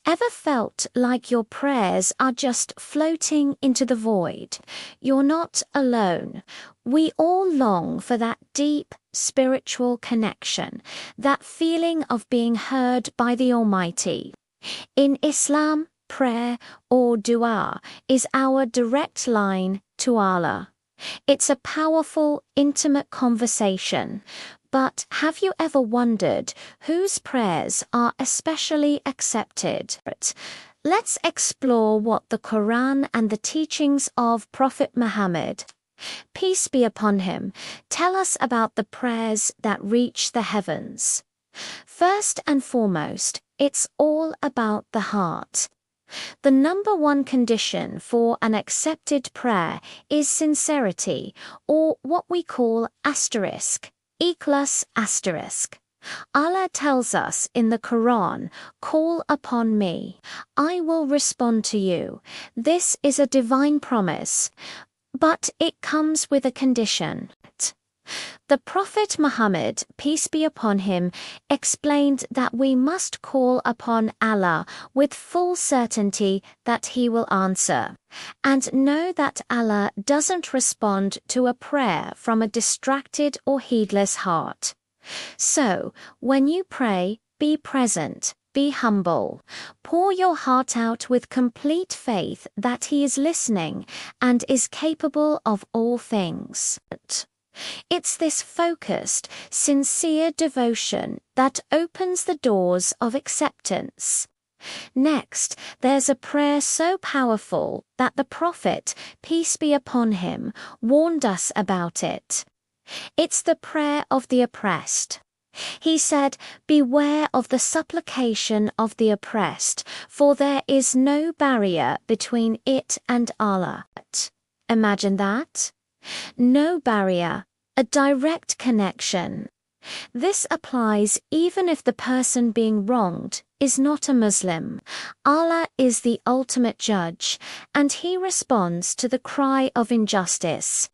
Ever felt like your prayers are just floating into the void? You're not alone. We all long for that deep spiritual connection, that feeling of being heard by the Almighty. In Islam, prayer or dua is our direct line to Allah. It's a powerful, intimate conversation. But have you ever wondered whose prayers are especially accepted? Let's explore what the Qur'an and the teachings of Prophet Muhammad, peace be upon him, tell us about the prayers that reach the heavens. First and foremost, it's all about the heart. The number one condition for an accepted prayer is sincerity, or what we call ikhlas asterisk. Allah tells us in the Qur'an, "Call upon me, I will respond to you." This is a divine promise, but it comes with a condition. The Prophet Muhammad, peace be upon him, explained that we must call upon Allah with full certainty that He will answer, and know that Allah doesn't respond to a prayer from a distracted or heedless heart. So, when you pray, be present, be humble, pour your heart out with complete faith that He is listening and is capable of all things. It's this focused, sincere devotion that opens the doors of acceptance. Next, there's a prayer so powerful that the Prophet, peace be upon him, warned us about it. It's the prayer of the oppressed. He said, "Beware of the supplication of the oppressed, for there is no barrier between it and Allah." Imagine that. No barrier, a direct connection. This applies even if the person being wronged is not a Muslim. Allah is the ultimate judge, and He responds to the cry of injustice.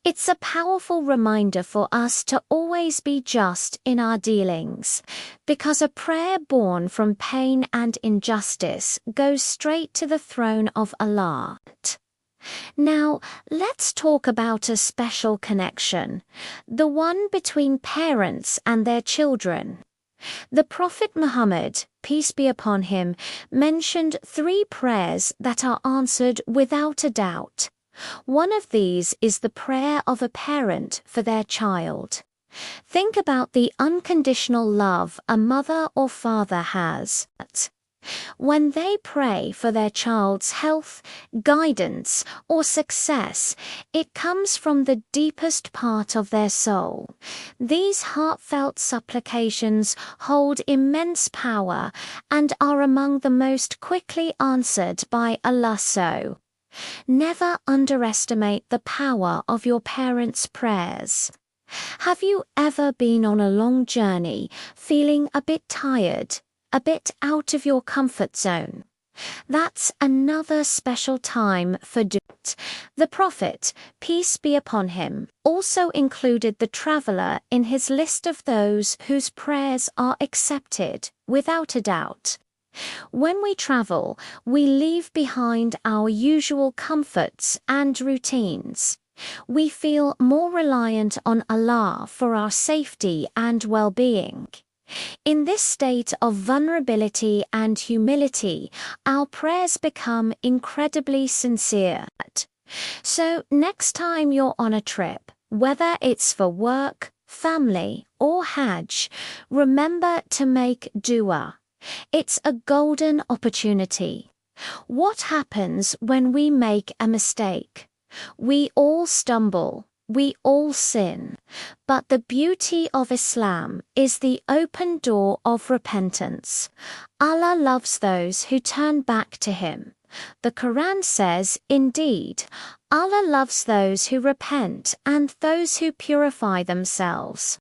It's a powerful reminder for us to always be just in our dealings, because a prayer born from pain and injustice goes straight to the throne of Allah. Now, let's talk about a special connection, the one between parents and their children. The Prophet Muhammad, peace be upon him, mentioned 3 prayers that are answered without a doubt. One of these is the prayer of a parent for their child. Think about the unconditional love a mother or father has. When they pray for their child's health, guidance, or success, it comes from the deepest part of their soul. These heartfelt supplications hold immense power and are among the most quickly answered by Allah. So, never underestimate the power of your parents' prayers. Have you ever been on a long journey, feeling a bit tired, a bit out of your comfort zone? That's another special time for dua. The Prophet, peace be upon him, also included the traveler in his list of those whose prayers are accepted, without a doubt. When we travel, we leave behind our usual comforts and routines. We feel more reliant on Allah for our safety and well-being. In this state of vulnerability and humility, our prayers become incredibly sincere. So next time you're on a trip, whether it's for work, family, or Hajj, remember to make dua. It's a golden opportunity. What happens when we make a mistake? We all stumble. We all sin, but the beauty of Islam is the open door of repentance. Allah loves those who turn back to Him. The Qur'an says, indeed, Allah loves those who repent and those who purify themselves.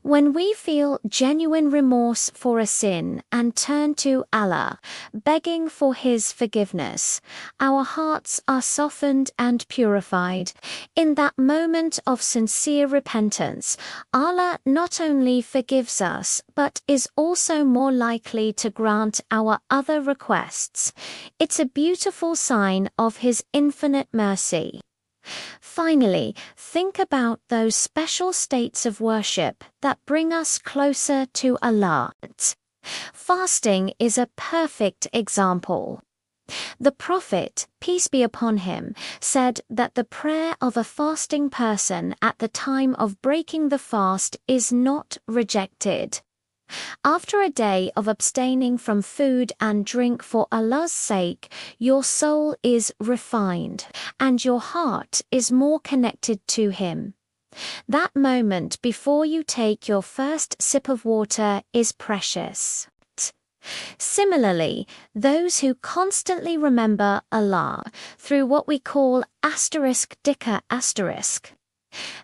When we feel genuine remorse for a sin and turn to Allah, begging for His forgiveness, our hearts are softened and purified. In that moment of sincere repentance, Allah not only forgives us, but is also more likely to grant our other requests. It's a beautiful sign of His infinite mercy. Finally, think about those special states of worship that bring us closer to Allah. Fasting is a perfect example. The Prophet, peace be upon him, said that the prayer of a fasting person at the time of breaking the fast is not rejected. After a day of abstaining from food and drink for Allah's sake, your soul is refined, and your heart is more connected to Him. That moment before you take your first sip of water is precious. Similarly, those who constantly remember Allah through what we call ****,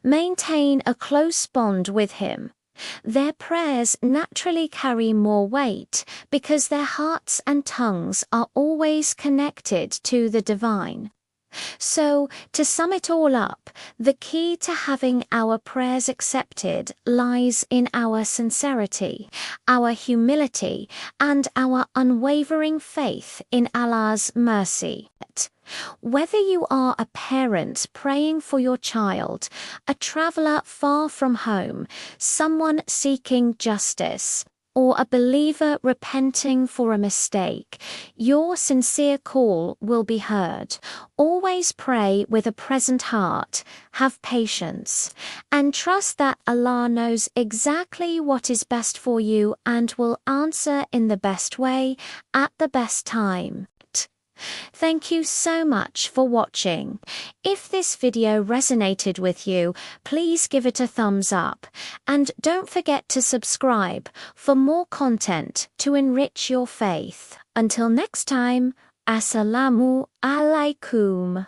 maintain a close bond with Him. Their prayers naturally carry more weight because their hearts and tongues are always connected to the divine. So, to sum it all up, the key to having our prayers accepted lies in our sincerity, our humility, and our unwavering faith in Allah's mercy. Whether you are a parent praying for your child, a traveler far from home, someone seeking justice, or a believer repenting for a mistake, your sincere call will be heard. Always pray with a present heart, have patience, and trust that Allah knows exactly what is best for you and will answer in the best way at the best time. Thank you so much for watching. If this video resonated with you, please give it a thumbs up. And don't forget to subscribe for more content to enrich your faith. Until next time, Assalamu alaikum.